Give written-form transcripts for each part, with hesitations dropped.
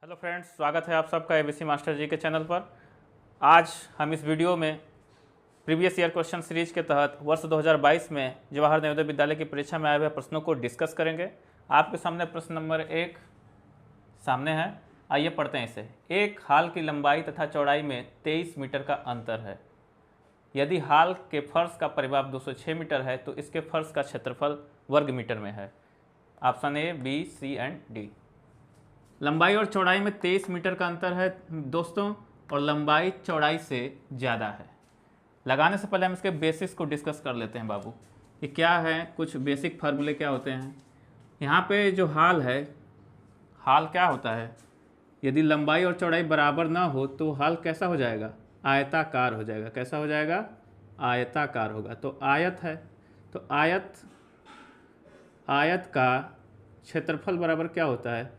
Hello friends, स्वागत है आप सबका एबीसी मास्टर जी के चैनल पर। आज हम इस वीडियो में प्रीवियस ईयर क्वेश्चन सीरीज के तहत वर्ष 2022 में जवाहर नवोदय विद्यालय की परीक्षा में आए हुए प्रश्नों को डिस्कस करेंगे। आपके सामने प्रश्न नंबर 1 सामने है, आइए पढ़ते हैं इसे। एक हाल की लंबाई तथा चौड़ाई में 23 मीटर का अंतर है। यदि हाल के फर्श का परिमाप 206 मीटर है तो इसके फर्श का क्षेत्रफल वर्ग मीटर में है। Option A, B, C and D. लंबाई और चौड़ाई में 23 मीटर का अंतर है दोस्तों, और लंबाई चौड़ाई से ज़्यादा है। लगाने से पहले हम इसके बेसिक्स को डिस्कस कर लेते हैं बाबू, कि क्या है, कुछ बेसिक फार्मूले क्या होते हैं। यहाँ पे जो हाल है, हाल क्या होता है, यदि लंबाई और चौड़ाई बराबर ना हो तो हाल कैसा हो जाएगा, आयताकार हो जाएगा। कैसा हो जाएगा, आयताकार होगा। तो आयत है, तो आयत का क्षेत्रफल बराबर क्या होता है,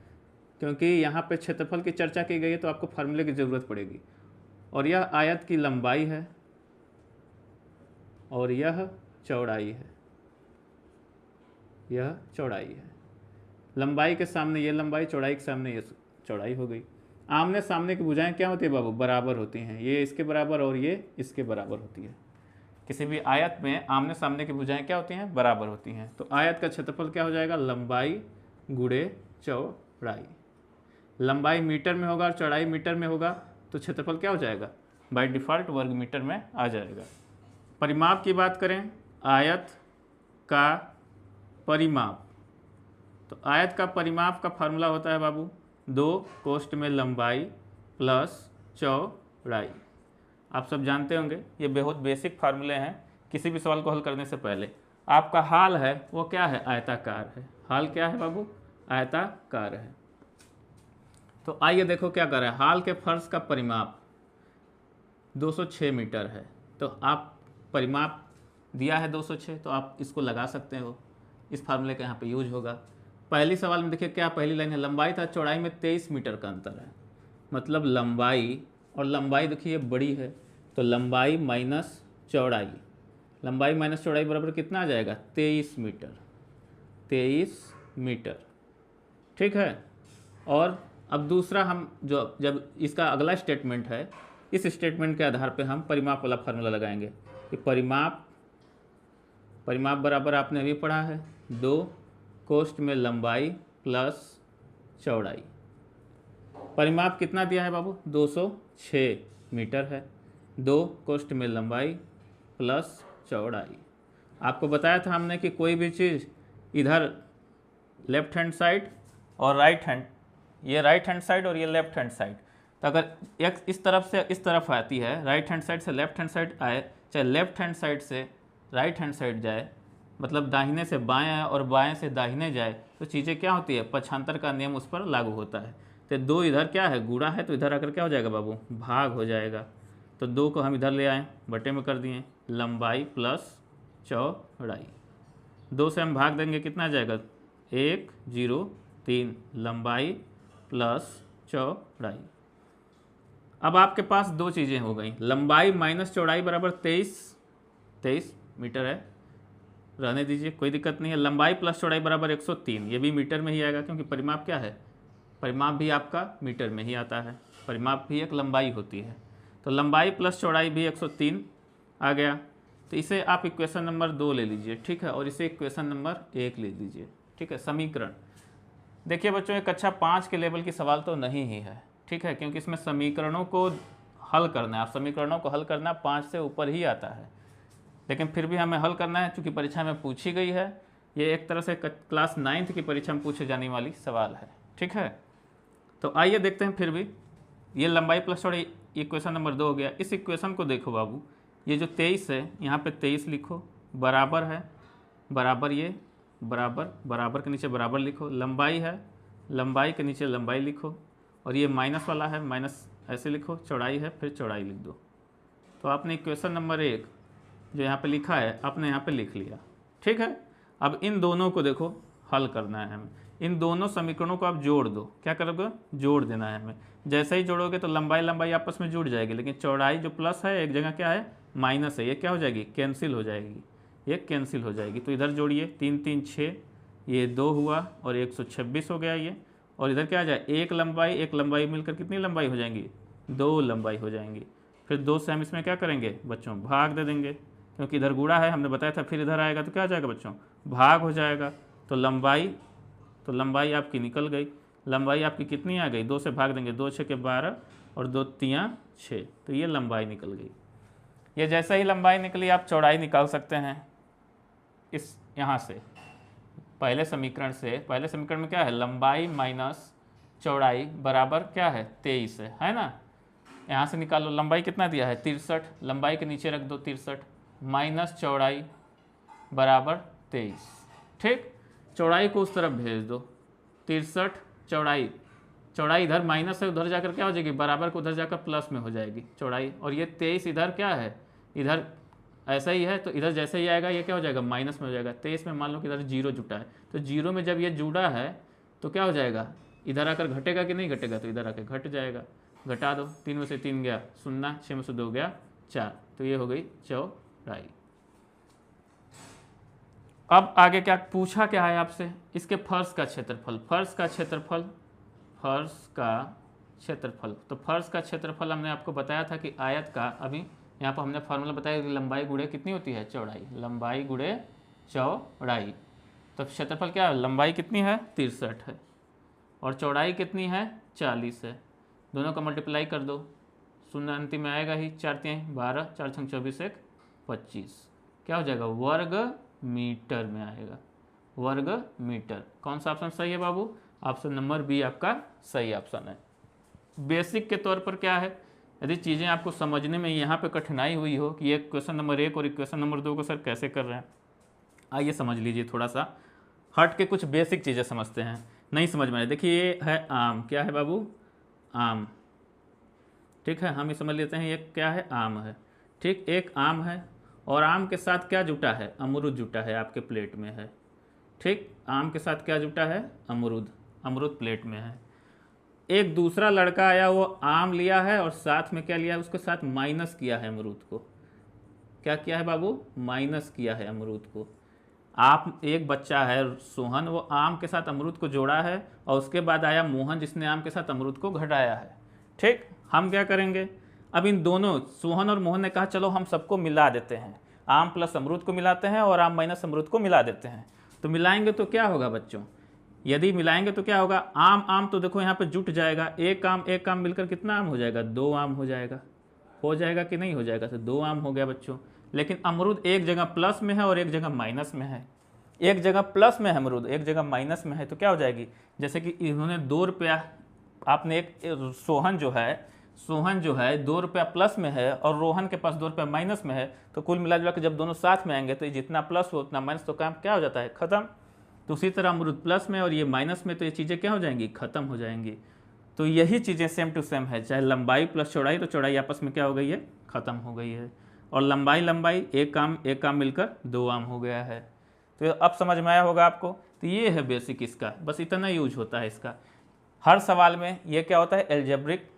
क्योंकि यहाँ पे क्षेत्रफल की चर्चा की गई है तो आपको फार्मूले की ज़रूरत पड़ेगी। और यह आयत की लंबाई है और यह चौड़ाई है, यह चौड़ाई है। लंबाई के सामने ये लंबाई, चौड़ाई के सामने ये चौड़ाई हो गई। आमने सामने की भुजाएं क्या होती है बाबू, बराबर होती हैं। ये इसके बराबर और ये इसके बराबर होती है। किसी भी आयत में आमने सामने की भुजाएं क्या होती हैं, बराबर होती हैं। तो आयत का क्षेत्रफल क्या हो जाएगा, लंबाई गुणे चौड़ाई। लंबाई मीटर में होगा और चौड़ाई मीटर में होगा तो क्षेत्रफल क्या हो जाएगा, बाय डिफ़ॉल्ट वर्ग मीटर में आ जाएगा। परिमाप की बात करें, आयत का परिमाप, तो आयत का परिमाप का फार्मूला होता है बाबू 2 कोष्ठ में लंबाई प्लस चौड़ाई। आप सब जानते होंगे, ये बहुत बेसिक फार्मूले हैं। किसी भी सवाल को हल करने से पहले आपका हाल है वो क्या है, आयताकार है। हाल क्या है बाबू, आयताकार है। तो आइए देखो क्या कर रहा है। हाल के फर्श का परिमाप 206 मीटर है, तो आप परिमाप दिया है 206, तो आप इसको लगा सकते हो। इस फार्मूले का यहाँ पे यूज होगा। पहली सवाल में देखिए क्या पहली लाइन है, लंबाई तथा चौड़ाई में 23 मीटर का अंतर है। मतलब लंबाई और लंबाई देखिए बड़ी है, तो लंबाई माइनस चौड़ाई, लंबाई माइनस चौड़ाई बराबर कितना आ जाएगा, 23 मीटर। 23 मीटर, ठीक है। और अब दूसरा हम जब इसका अगला स्टेटमेंट है, इस स्टेटमेंट के आधार पे हम परिमाप वाला फार्मूला लगाएंगे कि परिमाप बराबर आपने अभी पढ़ा है 2 कोष्ठ में लंबाई प्लस चौड़ाई। परिमाप कितना दिया है बाबू, 206 मीटर है। 2 कोष्ठ में लंबाई प्लस चौड़ाई। आपको बताया था हमने कि कोई भी चीज़ इधर लेफ्ट हैंड साइड और राइट हैंड, ये राइट हैंड साइड और ये लेफ्ट हैंड साइड, तो अगर एक इस तरफ से इस तरफ आती है, राइट हैंड साइड से लेफ्ट हैंड साइड आए, चाहे लेफ्ट हैंड साइड से राइट हैंड साइड जाए, मतलब दाहिने से बाएं आए और बाएं से दाहिने जाए, तो चीज़ें क्या होती है, पक्षांतर का नियम उस पर लागू होता है। तो 2 इधर क्या है, गुणा है, तो इधर आकर क्या हो जाएगा बाबू, भाग हो जाएगा। तो 2 को हम इधर ले आए, बटे में कर दिए, लंबाई प्लस चौड़ाई। 2 से हम भाग देंगे, कितना आ जाएगा, 1 0 3, लंबाई प्लस चौड़ाई। अब आपके पास 2 चीज़ें हो गई, लंबाई माइनस चौड़ाई बराबर 23 मीटर है, रहने दीजिए, कोई दिक्कत नहीं है। लंबाई प्लस चौड़ाई बराबर 103, ये भी मीटर में ही आएगा, क्योंकि परिमाप क्या है, परिमाप भी आपका मीटर में ही आता है। परिमाप भी एक लंबाई होती है, तो लंबाई प्लस चौड़ाई भी 103 आ गया। तो इसे आप इक्वेशन नंबर 2 ले लीजिए, ठीक है, और इसे इक्वेशन नंबर 1 ले लीजिए, ठीक है। समीकरण देखिए बच्चों, ये कक्षा 5 के लेवल की सवाल तो नहीं ही है, ठीक है, क्योंकि इसमें समीकरणों को हल करना है। आप समीकरणों को हल करना 5 से ऊपर ही आता है, लेकिन फिर भी हमें हल करना है, चूँकि परीक्षा में पूछी गई है। ये एक तरह से क्लास 9th की परीक्षा में पूछे जाने वाली सवाल है, ठीक है। तो आइए देखते हैं। फिर भी ये लंबाई प्लस चौड़ाई इक्वेशन नंबर 2 हो गया। इस इक्वेशन को देखो बाबू, ये जो 23 है, यहाँ पे 23 लिखो, बराबर है, बराबर ये बराबर, बराबर के नीचे बराबर लिखो, लंबाई है, लंबाई के नीचे लंबाई लिखो, और ये माइनस वाला है, माइनस ऐसे लिखो, चौड़ाई है, फिर चौड़ाई लिख दो। तो आपने इक्वेशन नंबर 1 जो यहाँ पे लिखा है, आपने यहाँ पे लिख लिया, ठीक है। अब इन दोनों को देखो हल करना है हमें। इन दोनों समीकरणों को आप जोड़ दो, क्या करोगे, जोड़ देना है हमें। जैसे ही जोड़ोगे तो लंबाई आपस में जुड़ जाएगी, लेकिन चौड़ाई जो प्लस है एक जगह क्या है, माइनस है, ये क्या हो जाएगी, कैंसिल हो जाएगी, ये कैंसिल हो जाएगी। तो इधर जोड़िए, 3 3 6, ये 2 हुआ और 126 हो गया ये, और इधर क्या आ जाए, एक लंबाई मिलकर कितनी लंबाई हो जाएंगी, 2 लंबाई हो जाएंगी। फिर 2 से हम इसमें क्या करेंगे बच्चों, भाग दे देंगे, क्योंकि इधर गुणा है हमने बताया था, फिर इधर आएगा तो क्या आ जाएगा बच्चों, भाग हो जाएगा। तो लंबाई आपकी निकल गई। लंबाई आपकी कितनी आ गई, 2 से भाग देंगे, 2 6 12 और 2 3 6, तो ये लंबाई निकल गई। ये जैसे ही लंबाई निकली आप चौड़ाई निकाल सकते हैं इस यहाँ से, पहले समीकरण से। पहले समीकरण में क्या है, लंबाई माइनस चौड़ाई बराबर क्या है, 23 है ना। यहाँ से निकालो, लंबाई कितना दिया है 63, लंबाई के नीचे रख दो 63 माइनस चौड़ाई बराबर 23। ठीक, चौड़ाई को उस तरफ भेज दो, 63 चौड़ाई इधर माइनस है, उधर जाकर क्या हो जाएगी, बराबर को उधर जाकर प्लस में हो जाएगी चौड़ाई। और ये 23 इधर क्या है, इधर ऐसा ही है, तो इधर जैसे ही आएगा ये क्या हो जाएगा, माइनस में हो जाएगा। 23 में मान लो कि इधर 0 जुटा है, तो 0 में जब ये जुड़ा है तो क्या हो जाएगा, इधर आकर घटेगा कि नहीं घटेगा, तो इधर आकर घट जाएगा। घटा दो, 3 में से 3 गया 0, 6 में से 2 गया 4, तो ये हो गई चौड़ाई। अब आगे क्या पूछा, क्या है आपसे, इसके फर्श का क्षेत्रफल। तो फर्श का क्षेत्रफल हमने आपको बताया था कि आयत का, अभी यहाँ पर हमने फार्मूला बताया कि लंबाई गुणे कितनी होती है, चौड़ाई, लंबाई गुणे चौड़ाई। तो क्षेत्रफल क्या है, लंबाई कितनी है 63 है और चौड़ाई कितनी है 40 है। दोनों का मल्टीप्लाई कर दो, 0 अंतिम में आएगा ही, 4 3 12, 4 6 24 1 25, क्या हो जाएगा, वर्ग मीटर में आएगा, वर्ग मीटर। कौन सा ऑप्शन सही है बाबू, ऑप्शन नंबर बी आपका सही ऑप्शन है। बेसिक के तौर पर क्या है, यदि चीज़ें आपको समझने में यहाँ पे कठिनाई हुई हो कि ये क्वेश्चन नंबर 1 और क्वेश्चन नंबर 2 को सर कैसे कर रहे हैं, आइए समझ लीजिए, थोड़ा सा हट के कुछ बेसिक चीज़ें समझते हैं। नहीं समझ में आए, देखिए ये है आम, क्या है बाबू, आम। ठीक है, हम ये समझ लेते हैं ये क्या है, आम है। ठीक, एक आम है और आम के साथ क्या जुटा है, अमरूद जुटा है, आपके प्लेट में है। ठीक, आम के साथ क्या जुटा है, अमरूद प्लेट में है। एक दूसरा लड़का आया, वो आम लिया है और साथ में क्या लिया है, उसके साथ माइनस किया है अमरूद को। क्या किया है बाबू, माइनस किया है अमरूद को। आप, एक बच्चा है सोहन, वो आम के साथ अमरूद को जोड़ा है और उसके बाद आया मोहन जिसने आम के साथ अमरूद को घटाया है। ठीक, हम क्या करेंगे, अब इन दोनों, सोहन और मोहन ने कहा चलो हम सबको मिला देते हैं, आम प्लस अमरूद को मिलाते हैं और आम माइनस अमरूद को मिला देते हैं। तो मिलाएंगे तो क्या होगा बच्चों, यदि मिलाएंगे तो क्या होगा, आम तो देखो यहाँ पे जुट जाएगा, एक आम मिलकर कितना आम हो जाएगा, 2 आम हो जाएगा कि नहीं हो जाएगा, तो 2 आम हो गया बच्चों। लेकिन अमरूद एक जगह प्लस में है और एक जगह माइनस में है, एक जगह प्लस में है अमरूद, एक जगह माइनस में है, तो क्या हो जाएगी, जैसे कि इन्होंने 2 रुपया, आपने एक सोहन जो है 2 रुपया प्लस में है और रोहन के पास 2 रुपया माइनस में है, तो कुल मिला जुला के जब दोनों साथ में आएंगे तो जितना प्लस हो उतना माइनस, तो काम क्या हो जाता है, खत्म। तो उसी तरह अमरूद प्लस में और ये माइनस में, तो ये चीज़ें क्या हो जाएंगी, खत्म हो जाएंगी। तो यही चीज़ें सेम टू सेम है, चाहे लंबाई प्लस चौड़ाई, तो चौड़ाई आपस में क्या हो गई है, खत्म हो गई है। और लंबाई एक काम मिलकर 2 आम हो गया है। तो अब समझ में आया होगा आपको। तो ये है बेसिक इसका, बस इतना यूज होता है इसका। हर सवाल में ये क्या होता है, एल्जेब्रिक,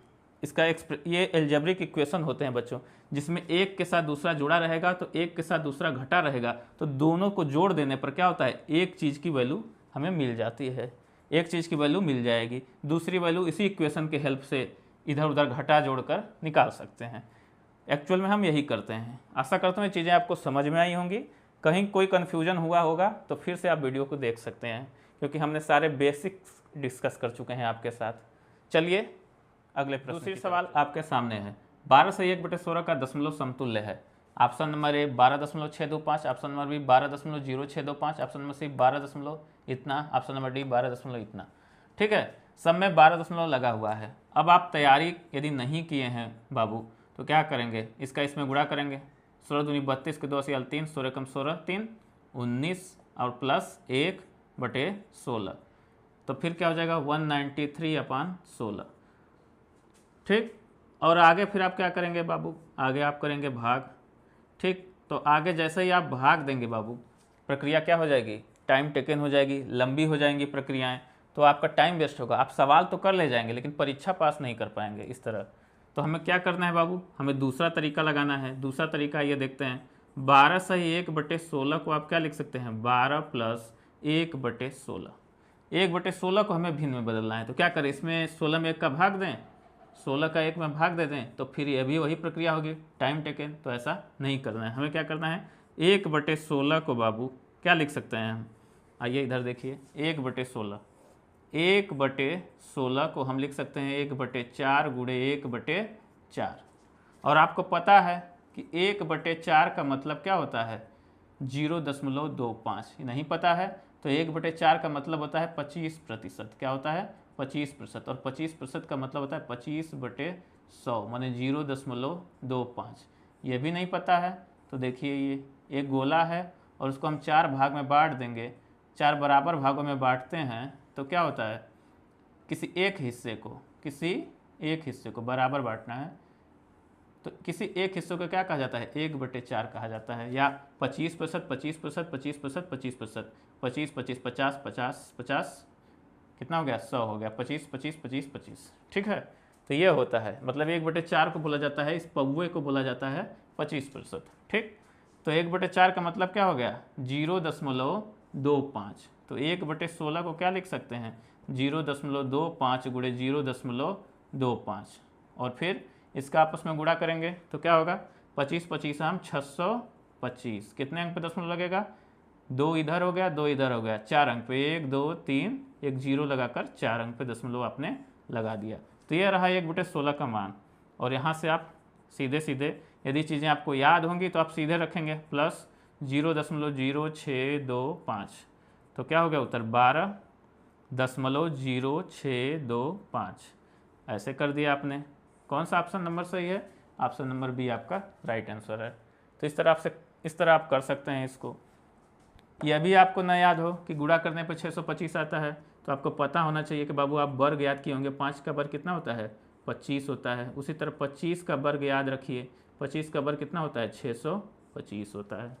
इसका ये एल्जेब्रिक इक्वेशन होते हैं बच्चों, जिसमें एक के साथ दूसरा जुड़ा रहेगा तो एक के साथ दूसरा घटा रहेगा, तो दोनों को जोड़ देने पर क्या होता है, एक चीज़ की वैल्यू हमें मिल जाती है, एक चीज़ की वैल्यू मिल जाएगी, दूसरी वैल्यू इसी इक्वेशन के हेल्प से इधर उधर घटा जोड़कर निकाल सकते हैं। एक्चुअल में हम यही करते हैं। आशा करता हूँ ये चीज़ें आपको समझ में आई होंगी। कहीं कोई कन्फ्यूजन हुआ होगा तो फिर से आप वीडियो को देख सकते हैं, क्योंकि हमने सारे बेसिक्स डिस्कस कर चुके हैं आपके साथ। चलिए अगले प्रश्न। दूसरी सवाल आपके सामने है, 12 से 1/16 का दशमलव समतुल्य है। Option number A 12.625, option number B 12.0625, option number C 12 इतना, ऑप्शन नंबर डी 12 इतना। ठीक है, सब में 12 दशमलव लगा हुआ है। अब आप तैयारी यदि नहीं किए हैं बाबू तो क्या करेंगे, इसका इसमें गुणा करेंगे, 16 दूनी 32 के 2 80 3, 16 कम 16 3 19 और प्लस 1/16, तो फिर क्या हो जाएगा 193/16। ठीक, और आगे फिर आप क्या करेंगे बाबू, आगे आप करेंगे भाग। ठीक, तो आगे जैसे ही आप भाग देंगे बाबू, प्रक्रिया क्या हो जाएगी, टाइम टेकन हो जाएगी, लंबी हो जाएंगी प्रक्रियाएं, तो आपका टाइम वेस्ट होगा। आप सवाल तो कर ले जाएंगे लेकिन परीक्षा पास नहीं कर पाएंगे इस तरह। तो हमें क्या करना है बाबू, हमें दूसरा तरीका लगाना है। दूसरा तरीका ये देखते हैं, 12 से 1/16 को आप क्या लिख सकते हैं, 12 + 1/16। 1/16 को हमें भिन्न में बदलना है, तो क्या करें, इसमें 16 में 1 का भाग दें, 16 का 1 में भाग दे दें, तो फिर ये भी वही प्रक्रिया होगी, टाइम टेकन। तो ऐसा नहीं करना है, हमें क्या करना है, 1/16 को बाबू क्या लिख सकते हैं हम, आइए इधर देखिए, 1/16, 1/16 को हम लिख सकते हैं 1/4 गुणे 1/4। और आपको पता है कि 1/4 का मतलब क्या होता है, 0.25। नहीं पता है तो 1/4 का मतलब होता है 25%। क्या होता है, 25%। और 25% का मतलब होता है 25/100 माने 0.25। ये भी नहीं पता है तो देखिए, ये एक गोला है और उसको हम 4 भाग में बांट देंगे, 4 बराबर भागों में बांटते हैं तो क्या होता है, किसी एक हिस्से को बराबर बांटना है, तो किसी एक हिस्से को क्या कहा जाता है, 1/4 कहा जाता है। या 25%, 25%, 25%, 25%, 25, 25, 50, 50, 50, कितना हो गया, 100 हो गया, 25, 25, 25, 25। ठीक है, तो ये होता है, मतलब 1/4 को बोला जाता है, इस पौवे को बोला जाता है 25%। ठीक, तो 1/4 का मतलब क्या हो गया, 0.25। तो 1/16 को क्या लिख सकते हैं, 0.25 गुणे 0.25। और फिर इसका आपस में गुणा करेंगे तो क्या होगा, 25 25 हम 625। कितने अंक पे दशमलव लगेगा, 2 इधर हो गया, 2 इधर हो गया, 4 अंक पे, 1 2 3, एक जीरो लगाकर 4 अंक पे दशमलव आपने लगा दिया। तो ये रहा 1/16 का मान। और यहाँ से आप सीधे सीधे यदि चीज़ें आपको याद होंगी तो आप सीधे रखेंगे, प्लस 0.0625। तो क्या हो गया उत्तर, 12.0625। ऐसे कर दिया आपने। कौन सा ऑप्शन नंबर सही है, ऑप्शन नंबर बी आपका राइट आंसर है। तो इस तरह आप कर सकते हैं इसको। यह भी आपको न याद हो कि गुणा करने पर 625 आता है, तो आपको पता होना चाहिए कि बाबू आप वर्ग याद किए होंगे, 5 का वर्ग कितना होता है, 25 होता है। उसी तरह 25 का वर्ग याद रखिए, 25 का वर्ग कितना होता है, 625 होता है।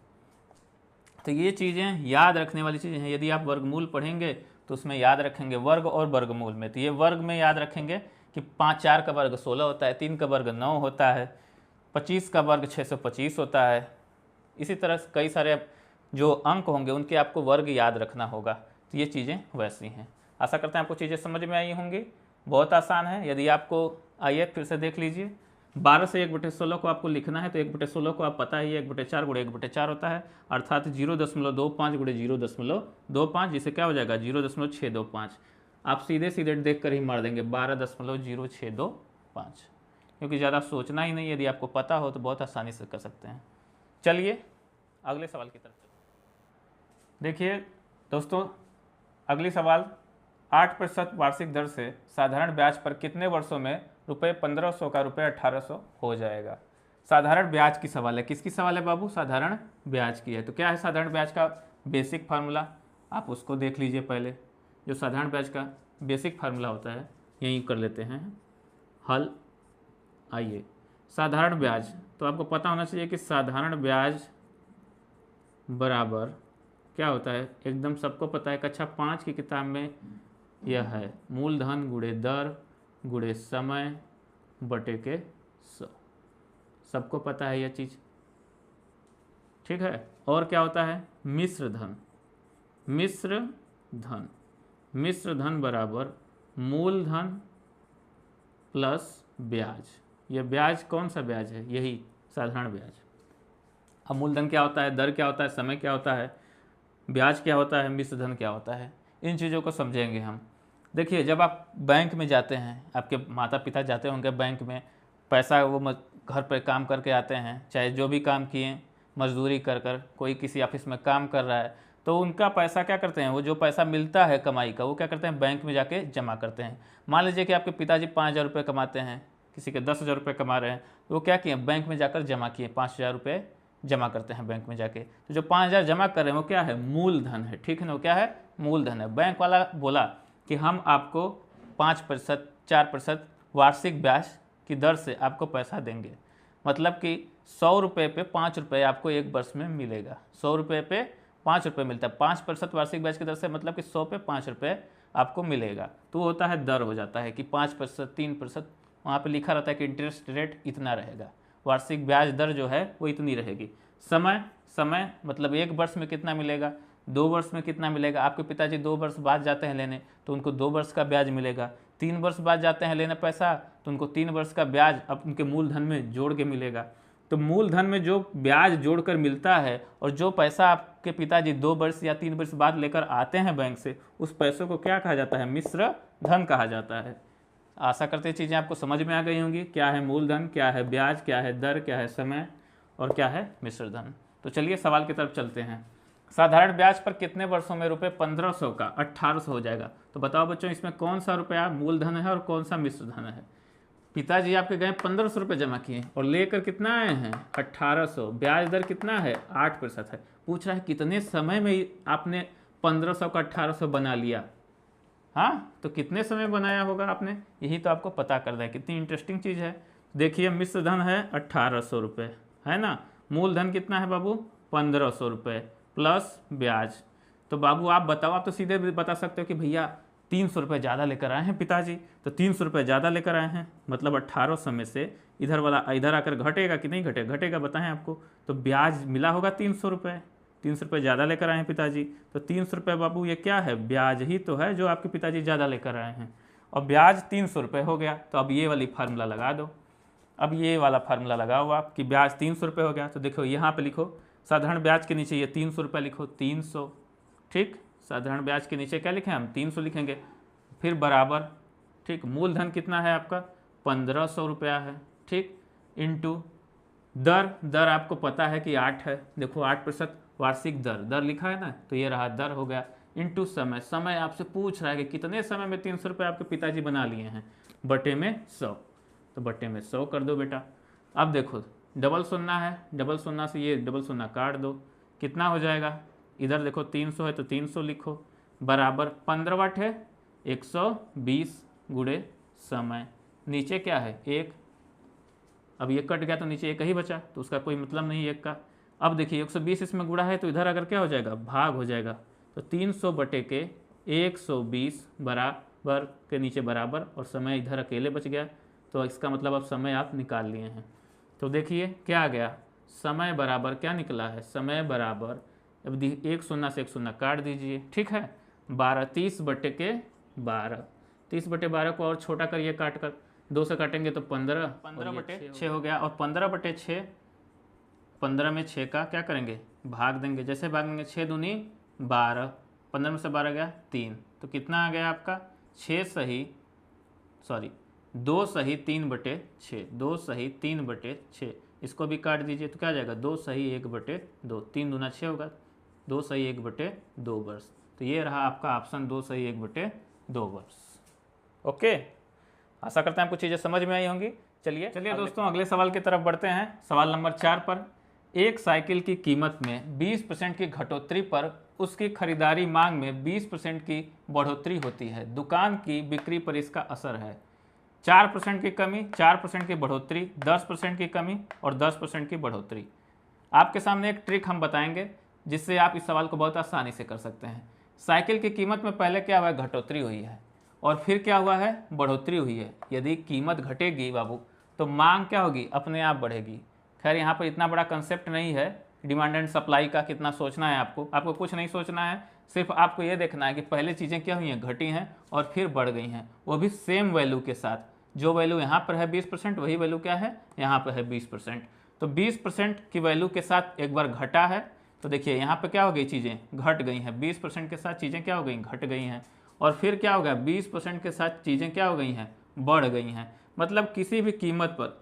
तो ये चीज़ें याद रखने वाली चीज़ें हैं। यदि आप वर्गमूल पढ़ेंगे तो उसमें याद रखेंगे वर्ग और वर्गमूल में। तो ये वर्ग में याद रखेंगे कि 4 का वर्ग 16 होता है, 3 का वर्ग 9 होता है, 25 का वर्ग 625 होता है। इसी तरह कई सारे जो अंक होंगे उनके आपको वर्ग याद रखना होगा। तो ये चीज़ें वैसी हैं। आशा करते हैं आपको चीज़ें समझ में आई होंगी। बहुत आसान है। यदि आपको आइए फिर से देख लीजिए, 12 से 1/16 को आपको लिखना है तो 1/16 को आप पता ही है 1/4 गुणे 1/4 होता है, अर्थात 0.25 गुणे 0.25, जिसे क्या हो जाएगा 0.625। आप सीधे सीधे देख कर ही मार देंगे 12.0625, क्योंकि ज़्यादा सोचना ही नहीं। यदि आपको पता हो तो बहुत आसानी से कर सकते हैं। चलिए अगले सवाल की तरफ देखिए दोस्तों। अगली सवाल, 8% वार्षिक दर से साधारण ब्याज पर कितने वर्षों में रुपये 1500 का रुपये 1800 हो जाएगा। साधारण ब्याज की सवाल है। किसकी सवाल है बाबू, साधारण ब्याज की है। तो क्या है साधारण ब्याज का बेसिक फार्मूला, आप उसको देख लीजिए पहले। जो साधारण ब्याज का बेसिक फार्मूला होता है यहीं कर लेते हैं हल। आइए, साधारण ब्याज, तो आपको पता होना चाहिए कि साधारण ब्याज बराबर क्या होता है, एकदम सबको पता है। कक्षा 5 की किताब में यह है, मूलधन गुणे दर गुणे समय बटे के 100। सबको पता है यह चीज़, ठीक है। और क्या होता है, मिश्र धन। मिश्र धन बराबर मूलधन प्लस ब्याज। यह ब्याज कौन सा ब्याज है, यही साधारण ब्याज। अब मूलधन क्या होता है, दर क्या होता है, समय क्या होता है, ब्याज क्या होता है, मिश्र धन क्या होता है, इन चीज़ों को समझेंगे हम। देखिए, जब आप बैंक में जाते हैं, आपके माता पिता जाते होंगे बैंक में, पैसा वो घर पर काम करके आते हैं, चाहे जो भी काम किए, मजदूरी कर कर, कोई किसी ऑफिस में काम कर रहा है, तो उनका पैसा क्या करते हैं, वो जो पैसा मिलता है कमाई का, वो क्या करते हैं, बैंक में जाके जमा करते हैं। मान लीजिए कि आपके पिताजी 5000 रुपये कमाते हैं, किसी के 10,000 रुपये कमा रहे हैं, तो वो क्या किए, बैंक में जाकर जमा किए, 5000 रुपये जमा करते हैं बैंक में जाके। तो जो 5000 जमा कर रहे हैं वो क्या है, मूलधन है, ठीक है ना, वो क्या है, मूलधन है। बैंक वाला बोला कि हम आपको 5%, 4% वार्षिक ब्याज की दर से आपको पैसा देंगे। मतलब कि 100 रुपये पे 5 रुपये आपको एक वर्ष में मिलेगा। 100 रुपये पे 5 रुपये मिलता है। 5% वार्षिक ब्याज की दर से मतलब कि 100 पे 5 रुपये आपको मिलेगा। तो होता है दर, हो जाता है कि 5%, 3%, वहाँ पे लिखा रहता है कि इंटरेस्ट रेट इतना रहेगा, वार्षिक ब्याज दर जो है वो इतनी रहेगी। समय मतलब एक वर्ष में कितना मिलेगा, 2 वर्ष में कितना मिलेगा, आपके पिताजी 2 वर्ष बाद जाते हैं लेने तो उनको 2 वर्ष का ब्याज मिलेगा, 3 वर्ष बाद जाते हैं लेने पैसा तो उनको 3 वर्ष का ब्याज अब उनके मूलधन में जोड़ के मिलेगा। तो मूलधन में जो ब्याज जोड़कर मिलता है और जो पैसा आपके पिताजी 2 वर्ष या 3 वर्ष बाद लेकर आते हैं बैंक से, उस पैसों को क्या कहा जाता है, मिश्र धन कहा जाता है। आशा करते चीज़ें आपको समझ में आ गई होंगी, क्या है मूलधन, क्या है ब्याज, क्या है दर, क्या है समय और क्या है मिश्र धन। तो चलिए सवाल की तरफ चलते हैं। साधारण ब्याज पर कितने वर्षों में रुपये 1500 का 1800 हो जाएगा। तो बताओ बच्चों, इसमें कौन सा रुपया मूलधन है और कौन सा मिश्र धन है। पिताजी आपके गए 1500 रुपये जमा किए और लेकर कितना आए हैं 1800, ब्याज दर कितना है 8% है। पूछ रहा है कितने समय में आपने 1500 का 1800 बना लिया। हाँ, तो कितने समय बनाया होगा आपने, यही तो आपको पता करना है। कितनी इंटरेस्टिंग चीज़ है। देखिए मिश्र धन है 1800 रुपये, है ना। मूलधन कितना है बाबू 1500 रुपये प्लस ब्याज। तो बाबू आप बताओ, आप तो सीधे भी बता सकते हो कि भैया 300 रुपये ज़्यादा लेकर आए हैं पिताजी, तो 300 रुपये ज़्यादा लेकर आए हैं, मतलब 1800 में से इधर वाला इधर आकर घटेगा कि नहीं घटेगा, घटेगा बताएं आपको। तो ब्याज मिला होगा 300 रुपये, 300 रुपये ज़्यादा लेकर आए हैं पिताजी, तो 300 रुपये बाबू ये क्या है, ब्याज ही तो है जो आपके पिताजी ज़्यादा लेकर आए हैं। और ब्याज 300 रुपये हो गया, तो अब ये वाली फार्मूला लगा दो। अब ये वाला फार्मूला लगाओ आप कि ब्याज 300 रुपये हो गया। तो देखो यहाँ पे लिखो साधारण ब्याज के नीचे ये 300 रुपये लिखो, 300, ठीक। साधारण ब्याज के नीचे क्या लिखें हम, 300 लिखेंगे, फिर बराबर, ठीक। मूलधन कितना है आपका 1500 रुपया है, ठीक, इंटू दर, दर आपको पता है कि 8 है, देखो 8% वार्षिक दर, दर लिखा है ना, तो ये रहा दर हो गया, इंटू समय, समय आपसे पूछ रहा है कि कितने समय में 300 रुपये आपके पिताजी बना लिए हैं, बटे में 100, तो बटे में 100 कर दो बेटा। अब देखो डबल शून्ना है, डबल शून्ना से ये डबल शून्ना काट दो, कितना हो जाएगा, इधर देखो 300 है तो 300 लिखो, बराबर 15 वाट है 120 गुणे समय, नीचे क्या है 1, अब ये कट गया तो नीचे 1 ही बचा, तो उसका कोई मतलब नहीं 1 का। अब देखिए 120 इसमें गुणा है तो इधर अगर क्या हो जाएगा, भाग हो जाएगा, तो 300 बटे के 120 बराबर के नीचे बराबर, और समय इधर अकेले बच गया, तो इसका मतलब अब समय आप निकाल लिए हैं। तो देखिए क्या आ गया, समय बराबर क्या निकला है, समय बराबर, अब 1 शून्य से 1 शून्य काट दीजिए, ठीक है, 12, 30 बटे के 12, 30 बटे 12 को और छोटा करिए काट कर, 2 से काटेंगे तो 15, 15 बटे 6 हो गया, और 15 बटे 6, 15 में 6 का क्या करेंगे, भाग देंगे, जैसे भागेंगे 6 दूनी 12, 15 में से 12 गया 3, तो कितना आ गया आपका 2 सही 3 बटे 6, 2 सही 3 बटे 6, इसको भी काट दीजिए तो क्या आ जाएगा 2 सही 1 बटे 2, 3 दूना 6 होगा, 2 सही 1 बटे 2 वर्ष। तो ये रहा आपका ऑप्शन 2 सही 1 बटे 2 वर्ष। ओके, आशा करते हैं आपको चीज़ें समझ में आई होंगी। चलिए दोस्तों अगले सवाल की तरफ बढ़ते हैं। सवाल नंबर 4 पर, एक साइकिल की कीमत में 20% की घटोतरी पर उसकी खरीदारी मांग में 20% की बढ़ोतरी होती है, दुकान की बिक्री पर इसका असर है। 4% की कमी, 4% की बढ़ोतरी, 10% की कमी और 10% की बढ़ोतरी। आपके सामने एक ट्रिक हम बताएंगे जिससे आप इस सवाल को बहुत आसानी से कर सकते हैं। साइकिल की कीमत में पहले क्या हुआ है, घटोतरी हुई है, और फिर क्या हुआ है, बढ़ोतरी हुई है। यदि कीमत घटेगी बाबू तो मांग क्या होगी, अपने आप बढ़ेगी। खैर यहाँ पर इतना बड़ा कंसेप्ट नहीं है डिमांड एंड सप्लाई का, कितना सोचना है आपको कुछ नहीं सोचना है, सिर्फ आपको ये देखना है कि पहले चीज़ें क्या हुई हैं, घटी हैं और फिर बढ़ गई हैं, वो भी सेम वैल्यू के साथ। जो वैल्यू यहाँ पर है 20%, वही वैल्यू क्या है, यहाँ पर है 20%। तो 20% की वैल्यू के साथ एक बार घटा है, तो देखिए यहाँ पे क्या हो गई, चीज़ें घट गई हैं, 20% के साथ चीज़ें क्या हो गई, घट गई हैं, और फिर क्या हो गया, 20% के साथ चीज़ें क्या हो गई हैं, बढ़ गई हैं। मतलब किसी भी कीमत पर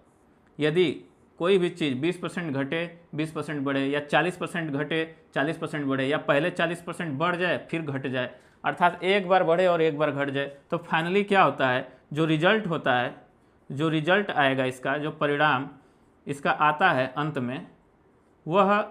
यदि कोई भी चीज़ 20% घटे 20% बढ़े, या 40% घटे 40% बढ़े, या पहले 40% बढ़ जाए फिर घट जाए, अर्थात एक बार बढ़े और एक बार घट जाए, तो फाइनली क्या होता है, जो रिजल्ट होता है, जो रिजल्ट आएगा, इसका जो परिणाम इसका आता है अंत में, वह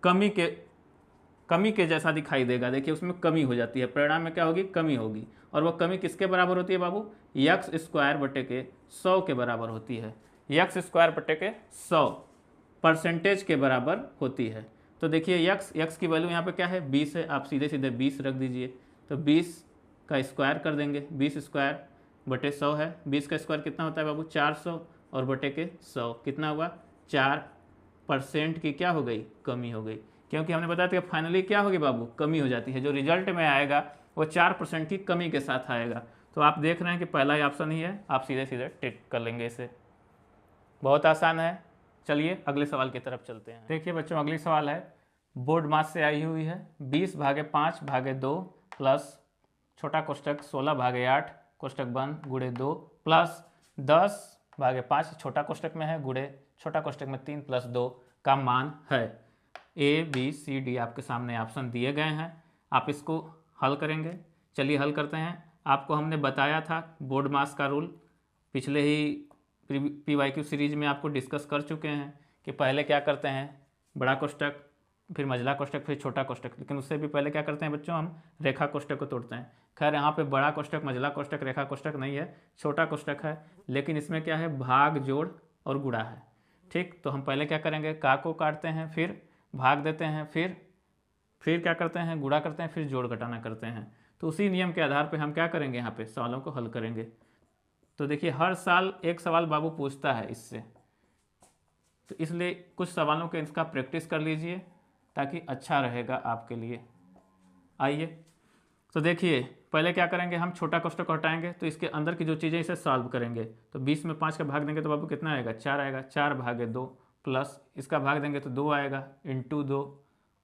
कमी के जैसा दिखाई देगा। देखिए उसमें कमी हो जाती है, परिणाम में क्या होगी, कमी होगी, और वह कमी किसके बराबर होती है बाबू, यक्स स्क्वायर बटे के 100 के बराबर होती है। यक्स स्क्वायर बटे के 100% के बराबर होती है। तो देखिए यक्स की वैल्यू यहाँ पे क्या है, 20 है, आप सीधे सीधे 20 रख दीजिए, तो 20 का स्क्वायर कर देंगे, 20 स्क्वायर बटे 100 है, 20 का स्क्वायर कितना होता है बाबू, 400, और बटे के 100 कितना हुआ, 4% की क्या हो गई, कमी हो गई। क्योंकि हमने बताया था कि फाइनली क्या होगी बाबू, कमी हो जाती है, जो रिजल्ट में आएगा वो 4% की कमी के साथ आएगा। तो आप देख रहे हैं कि पहला ही ऑप्शन ही है, आप सीधे सीधे टिक कर लेंगे इसे, बहुत आसान है। चलिए अगले सवाल की तरफ चलते हैं। देखिए बच्चों, अगली सवाल है, बोर्ड मास से आई हुई है 20/5/2 प्लस छोटा कोष्टक 16/8 कोष्टक बंद गुणे 2 प्लस 10/5 छोटा कोष्टक में है गुणे छोटा कोष्टक में 3 + 2 का मान है। ABCD आपके सामने ऑप्शन दिए गए हैं, आप इसको हल करेंगे। चलिए हल करते हैं। आपको हमने बताया था बोर्ड मास का रूल, पिछले ही PYQ सीरीज में आपको डिस्कस कर चुके हैं कि पहले क्या करते हैं, बड़ा कोष्टक, फिर मझला कोष्टक, फिर छोटा कोष्टक, लेकिन उससे भी पहले क्या करते हैं बच्चों, हम रेखा कोष्टक को तोड़ते हैं। खैर यहाँ पे बड़ा कोष्टक, मझला कोष्टक, रेखा कोष्टक नहीं है, छोटा कोष्टक है, लेकिन इसमें क्या है, भाग, जोड़ और गुणा है। ठीक, तो हम पहले क्या करेंगे, का को काटते हैं, फिर भाग देते हैं, फिर क्या करते हैं, गुणा करते हैं, फिर जोड़ घटाना करते हैं। तो उसी नियम के आधार पर हम क्या करेंगे, यहाँ पे सवालों को हल करेंगे। तो देखिए हर साल एक सवाल बाबू पूछता है इससे, तो इसलिए कुछ सवालों के इसका प्रैक्टिस कर लीजिए ताकि अच्छा रहेगा आपके लिए। आइए, तो देखिए पहले क्या करेंगे, हम छोटा कोष्टक हटाएंगे, तो इसके अंदर की जो चीज़ें इसे सॉल्व करेंगे। तो 20 में 5 का भाग देंगे तो बाबू कितना आएगा, 4 आएगा, 4/2 प्लस इसका भाग देंगे तो 2 आएगा, इंटू 2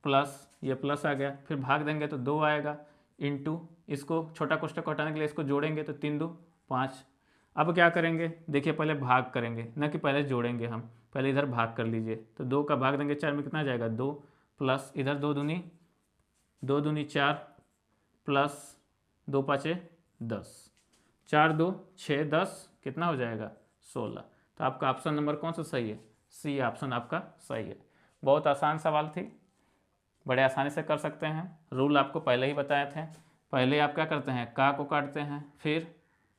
प्लस ये प्लस आ गया, फिर भाग देंगे तो 2 आएगा, इंटू इसको छोटा कोष्टक हटाने के लिए इसको जोड़ेंगे तो 3 × 2 = 5। अब क्या करेंगे, देखिए पहले भाग करेंगे, न कि पहले जोड़ेंगे, हम पहले इधर भाग कर लीजिए। तो 2 का भाग देंगे 4 में कितना जाएगा, 2 प्लस इधर 2 दूनी 4 प्लस 2 × 5 = 10, 4 × 2 = 6, 10 कितना हो जाएगा, 16। तो आपका ऑप्शन नंबर कौन सा सही है, सी ऑप्शन आपका सही है। बहुत आसान सवाल थी, बड़े आसानी से कर सकते हैं। रूल आपको पहले ही बताए थे। पहले आप क्या करते हैं, का को काटते हैं, फिर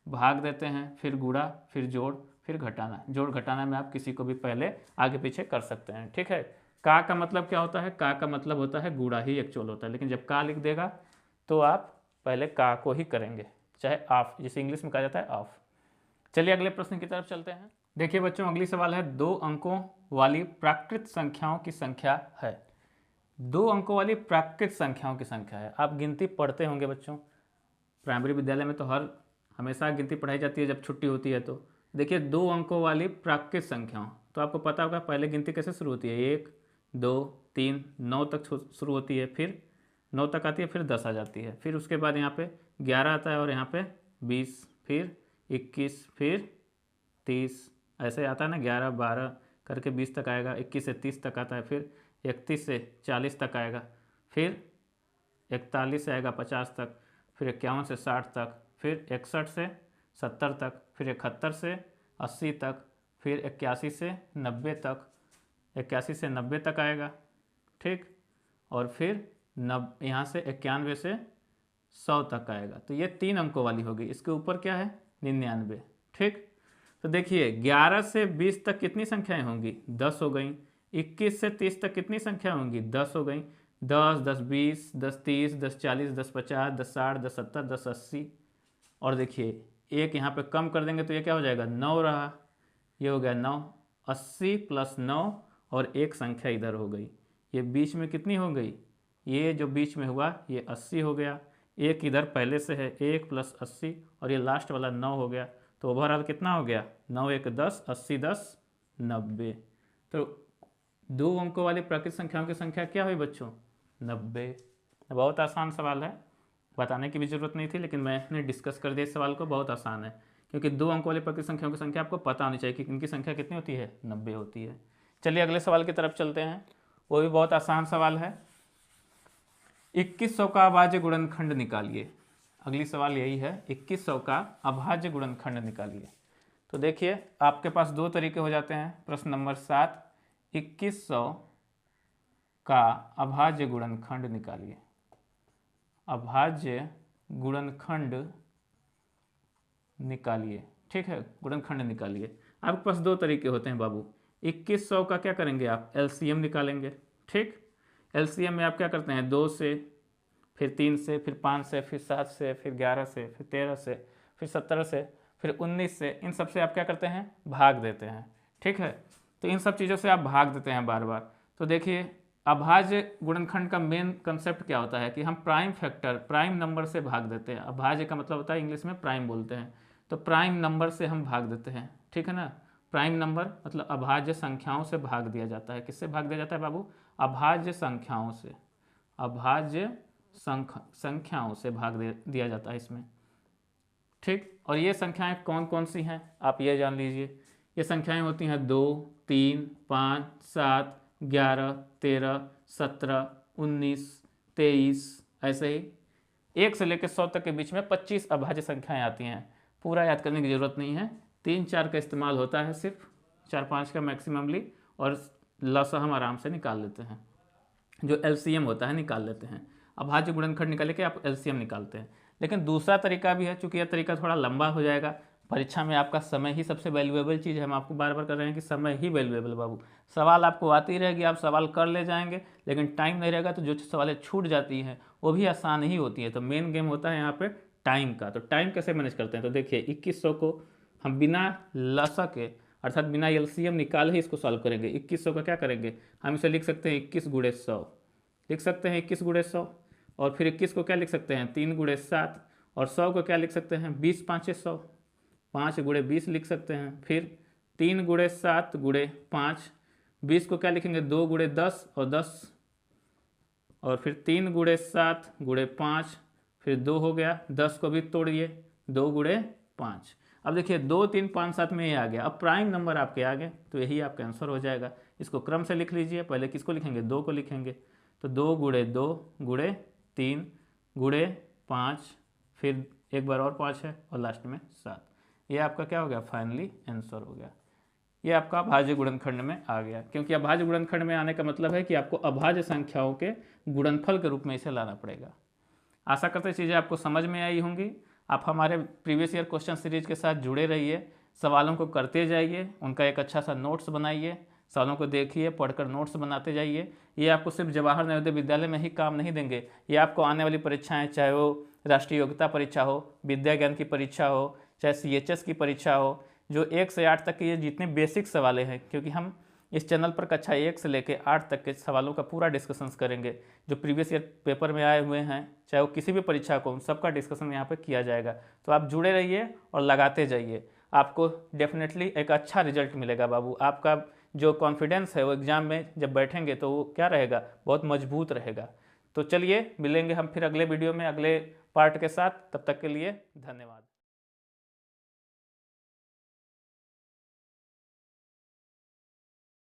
भाग देते हैं, फिर गुणा, फिर जोड़, फिर घटाना। जोड़ घटाना में आप किसी को भी पहले आगे पीछे कर सकते हैं। ठीक है, का मतलब क्या होता है, का मतलब होता है गुणा ही एक्चुअल होता है, लेकिन जब का लिख देगा तो आप पहले का को ही करेंगे, चाहे ऑफ, जिसे इंग्लिश में कहा जाता है ऑफ। चलिए अगले प्रश्न की तरफ चलते हैं। देखिए बच्चों, अगली सवाल है, 2 अंकों वाली प्राकृत संख्याओं की संख्या है। 2 अंकों वाली प्राकृत संख्याओं की संख्या है। आप गिनती पढ़ते होंगे बच्चों, प्राइमरी विद्यालय में तो हमेशा गिनती पढ़ाई जाती है जब छुट्टी होती है। तो देखिए 2 अंकों वाली प्राकृत संख्याओं, तो आपको पता होगा पहले गिनती कैसे शुरू होती है, 1 2 3 9 तक शुरू होती है, फिर 9 तक आती है, फिर 10 आ जाती है, फिर उसके बाद यहाँ पे 11 आता है, और यहाँ पे 20, फिर 21, फिर 30, ऐसे आता है ना, 11 12 करके 20 तक आएगा, 21 से 30 तक आता है, फिर 31 से 40 तक आएगा, फिर 41 से आएगा 50 तक, फिर 51 से 60 तक, फिर 61 से 70 तक, फिर 71 से 80 तक, फिर 81 से 90 तक, 81 से 90 तक आएगा। ठीक, और फिर यहाँ से 91 से 100 तक आएगा। तो ये 3 अंकों वाली होगी। इसके ऊपर क्या है, 99। ठीक, तो देखिए 11 से 20 तक कितनी संख्याएं होंगी, 10 हो गई। 21 से 30 तक कितनी संख्या होंगी, 10 हो गई। 10 10 20 10 30 10 40 10 50 10 60 10 70 10 80, और देखिए एक यहाँ पे कम कर देंगे तो ये क्या हो जाएगा, 9 रहा, ये हो गया 9। 80 + 9 और एक संख्या इधर हो गई, ये बीच में कितनी हो गई, ये जो बीच में हुआ ये 80 हो गया। एक इधर पहले से है, 1 + 80, और ये लास्ट वाला 9 हो गया। तो ओवरऑल कितना हो गया, 9 1 10, 80 10 90। तो 2 अंकों वाली प्राकृत संख्याओं की संख्या क्या हुई बच्चों, 90। बहुत आसान सवाल है, बताने की भी जरूरत नहीं थी, लेकिन मैंने डिस्कस कर दिया इस सवाल को। बहुत आसान है, क्योंकि 2 अंकों वाली प्राकृत संख्याओं की संख्या आपको पता होनी चाहिए कि इनकी संख्या कितनी होती है, 90 होती है। चलिए अगले सवाल की तरफ चलते हैं, वो भी बहुत आसान सवाल है। 2100 का अभाज्य गुणनखंड निकालिए। अगली सवाल यही है, 2100 का अभाज्य गुणनखंड निकालिए। तो देखिए आपके पास 2 तरीके हो जाते हैं। प्रश्न नंबर 7, 2100 का अभाज्य गुणनखंड निकालिए। अभाज्य गुणनखंड निकालिए। ठीक है, गुणनखंड निकालिए। आपके पास 2 तरीके होते हैं बाबू। 2100 का क्या करेंगे आप, एलसीएम निकालेंगे। ठीक, एलसीएम में आप क्या करते हैं, 2 से, फिर 3 से, फिर 5 से, फिर 7 से, फिर 11 से, फिर 13 से, फिर 17 से, फिर 19 से, इन सब से आप क्या करते हैं, भाग देते हैं। ठीक है, तो इन सब चीज़ों से आप भाग देते हैं बार बार। तो देखिए अभाज्य गुणनखंड का मेन कंसेप्ट क्या होता है कि हम प्राइम फैक्टर, प्राइम नंबर से भाग देते हैं। अभाज्य का मतलब होता है इंग्लिश में प्राइम बोलते हैं, तो प्राइम नंबर से हम भाग देते हैं, ठीक है ना। प्राइम नंबर मतलब अभाज्य संख्याओं से भाग दिया जाता है। किससे भाग दिया जाता है बाबू? अभाज्य संख्याओं से, अभाज्य संख्याओं से भाग दिया जाता है इसमें, ठीक। और ये संख्याएं कौन कौन सी हैं आप ये जान लीजिए। ये संख्याएं होती हैं 2, 3, 5, 7, 11, 13, 17, 19, 23, ऐसे ही 1 से लेकर 100 तक के बीच में 25 अभाज्य संख्याएं आती हैं। पूरा याद करने की ज़रूरत नहीं है, 3-4 का इस्तेमाल होता है, सिर्फ 4-5 का मैक्सिममली, और लसा हम आराम से निकाल लेते हैं। जो एलसीएम होता है निकाल लेते हैं। अभाज्य गुणनखंड निकाले के आप एलसीएम निकालते हैं। लेकिन दूसरा तरीका भी है, चूंकि यह तरीका थोड़ा लंबा हो जाएगा, परीक्षा में आपका समय ही सबसे वैल्यूएबल चीज़ है। हम आपको बार बार कर रहे हैं कि समय ही वैल्यूएबल बाबू। सवाल आपको आती रहेगी, आप सवाल कर ले जाएंगे, लेकिन टाइम नहीं रहेगा तो जो सवालें छूट जाती हैं वो भी आसान ही होती है। तो मेन गेम होता है यहाँ पे टाइम का। तो टाइम कैसे मैनेज करते हैं? तो देखिए 2100 को हम बिना लसा के अर्थात बिना एलसीएम निकाले ही इसको सॉल्व करेंगे। 2100 का क्या करेंगे? हम इसे लिख सकते हैं 21 गुणे 100, लिख सकते हैं 21 गुणे 100। और फिर 21 को क्या लिख सकते हैं? 3 गुणे 7। और 100 को क्या लिख सकते हैं? 20 5 100, 5 गुणे 20 लिख सकते हैं। फिर 3 गुणे 7 गुणे 5, 20 को क्या लिखेंगे? 2 गुणे 10 और 10, और फिर 3 गुणे 7 गुणे 5, फिर 2 हो गया, 10 को भी तोड़िए, 2 गुणे 5। अब देखिए 2 3 5 7 में ये आ गया। अब प्राइम नंबर आपके आ गए, तो यही आपका आंसर हो जाएगा। इसको क्रम से लिख लीजिए। पहले किसको लिखेंगे? 2 को लिखेंगे, तो 2 गुणे 2 गुणे 3 गुणे 5, फिर एक बार और 5 है, और लास्ट में 7। ये आपका क्या हो गया? फाइनली आंसर हो गया। ये आपका अभाज्य गुणनखंड में आ गया, क्योंकि अभाज्य गुणनखंड में आने का मतलब है कि आपको अभाज्य संख्याओं के गुणनफल के रूप में इसे लाना पड़ेगा। आशा करते हैं चीज़ें आपको समझ में आई होंगी। आप हमारे प्रीवियस ईयर क्वेश्चन सीरीज के साथ जुड़े रहिए, सवालों को करते जाइए, उनका एक अच्छा सा नोट्स बनाइए, सवालों को देखिए, पढ़कर नोट्स बनाते जाइए। ये आपको सिर्फ जवाहर नवोदय विद्यालय में ही काम नहीं देंगे, ये आपको आने वाली परीक्षाएं, चाहे वो राष्ट्रीय योग्यता परीक्षा हो, विद्या ज्ञान की परीक्षा हो, चाहे CHS की परीक्षा हो, जो 1 से 8 तक के ये जितने बेसिक सवालें हैं, क्योंकि हम इस चैनल पर कक्षा 1 से लेकर 8 तक के सवालों का पूरा डिस्कशंस करेंगे, जो प्रीवियस ईयर पेपर में आए हुए हैं, चाहे वो किसी भी परीक्षा को, उन सबका डिस्कशन यहाँ पे किया जाएगा। तो आप जुड़े रहिए और लगाते जाइए, आपको डेफिनेटली एक अच्छा रिजल्ट मिलेगा बाबू। आपका जो कॉन्फिडेंस है वो एग्ज़ाम में जब बैठेंगे तो वो क्या रहेगा? बहुत मजबूत रहेगा। तो चलिए मिलेंगे हम फिर अगले वीडियो में, अगले पार्ट के साथ। तब तक के लिए धन्यवाद।